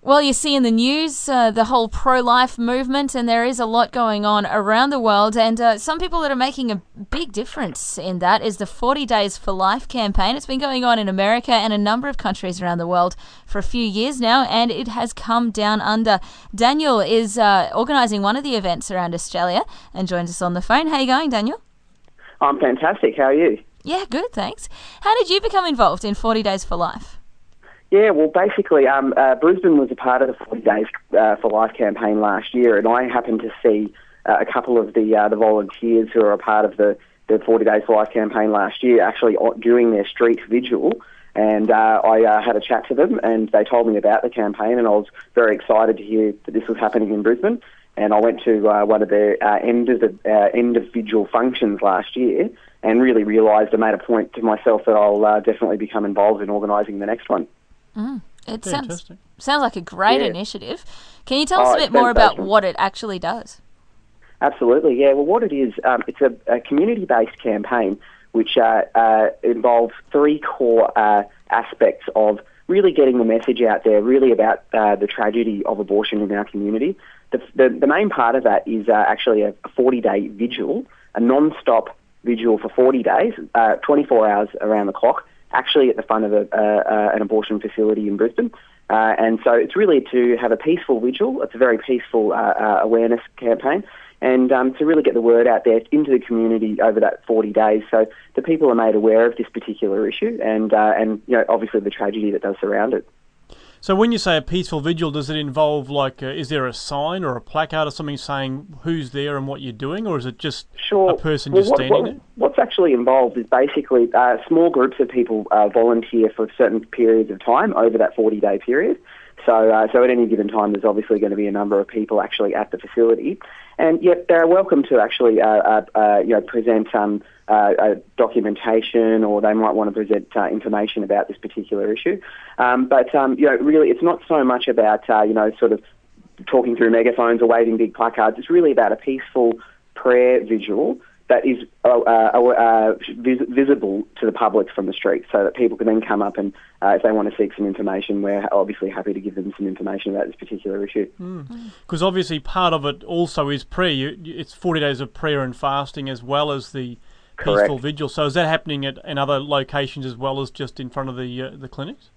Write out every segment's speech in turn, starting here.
Well, you see in the news the whole pro-life movement, and there is a lot going on around the world. And some people that are making a big difference in that is the 40 Days for Life campaign. It's been going on in America and a number of countries around the world for a few years now, and it has come down under. Daniel is organising one of the events around Australia and joins us on the phone. How are you going, Daniel? I'm fantastic. How are you? Yeah, good, thanks. How did you become involved in 40 Days for Life? Yeah, well, basically, Brisbane was a part of the 40 Days for Life campaign last year, and I happened to see a couple of the volunteers who are a part of the 40 Days for Life campaign last year actually doing their street vigil, and I had a chat to them, and they told me about the campaign, and I was very excited to hear that this was happening in Brisbane, and I went to one of their end of vigil functions last year, and really realised and made a point to myself that I'll definitely become involved in organising the next one. It sounds like a great initiative. Can you tell us a bit more about what it actually does? Absolutely, yeah. Well, what it is, it's a community-based campaign which involves three core aspects of really getting the message out there, really about the tragedy of abortion in our community. The main part of that is actually a 40-day vigil, a non-stop vigil for 40 days, 24 hours around the clock, actually at the front of an abortion facility in Brisbane. And so it's really to have a peaceful vigil. It's a very peaceful awareness campaign, and to really get the word out there into the community over that 40 days so the people are made aware of this particular issue and you know, obviously the tragedy that does surround it. So when you say a peaceful vigil, does it involve, like, is there a sign or a placard or something saying who's there and what you're doing, or is it just a person just standing there? What's actually involved is basically small groups of people volunteer for certain periods of time over that 40-day period. So at any given time, there's obviously going to be a number of people actually at the facility, and yet they're welcome to actually present documentation, or they might want to present information about this particular issue. But really, it's not so much about sort of talking through megaphones or waving big placards. It's really about a peaceful prayer vigil that is visible to the public from the street, so that people can then come up and, if they want to seek some information, we're obviously happy to give them some information about this particular issue. Because obviously part of it also is prayer. It's 40 days of prayer and fasting as well as the peaceful vigil. So is that happening in other locations as well as just in front of the clinics?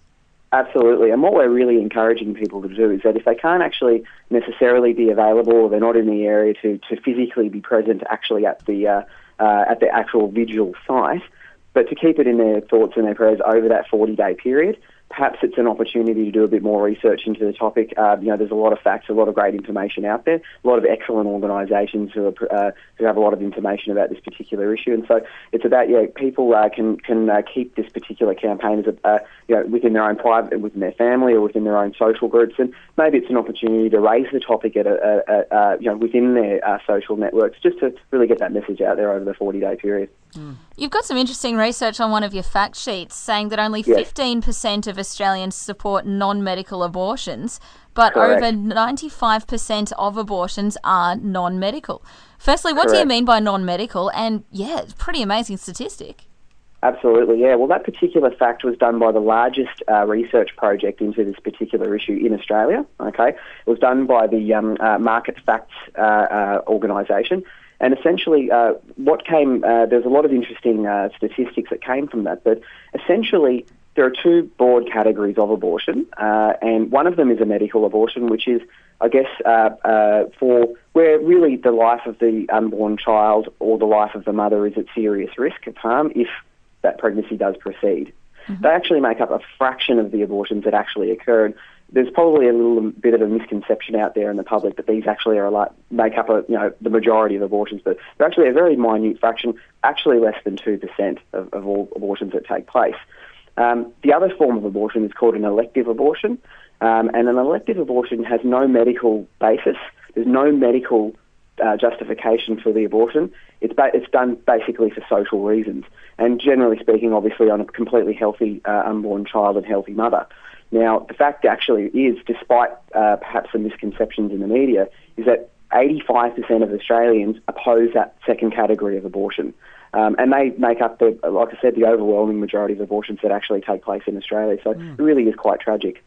Absolutely, and what we're really encouraging people to do is that if they can't actually necessarily be available, or they're not in the area to physically be present actually at the actual vigil site, but to keep it in their thoughts and their prayers over that 40-day period. Perhaps it's an opportunity to do a bit more research into the topic. There's a lot of facts, a lot of great information out there, a lot of excellent organisations who have a lot of information about this particular issue. And so it's about people can keep this particular campaign as within their own private, within their family, or within their own social groups. And maybe it's an opportunity to raise the topic at within their social networks, just to really get that message out there over the 40-day period. You've got some interesting research on one of your fact sheets saying that only 15% of Australians support non-medical abortions, but over 95% of abortions are non-medical. Firstly, what do you mean by non-medical? And it's a pretty amazing statistic. Absolutely, yeah. Well, that particular fact was done by the largest research project into this particular issue in Australia. Okay, it was done by the Market Facts organisation. And essentially, there's a lot of interesting statistics that came from that, but essentially there are two broad categories of abortion, and one of them is a medical abortion, which is, I guess, for where really the life of the unborn child or the life of the mother is at serious risk of harm if that pregnancy does proceed. They actually make up a fraction of the abortions that actually occur. There's probably a little bit of a misconception out there in the public that these actually make up the majority of abortions, but they're actually a very minute fraction, actually less than 2% of all abortions that take place. The other form of abortion is called an elective abortion, and an elective abortion has no medical basis. There's no medical justification for the abortion. It's done basically for social reasons, and generally speaking, obviously, on a completely healthy unborn child and healthy mother. Now, the fact actually is, despite perhaps some misconceptions in the media, is that 85% of Australians oppose that second category of abortion. And they make up, the overwhelming majority of abortions that actually take place in Australia. So it really is quite tragic.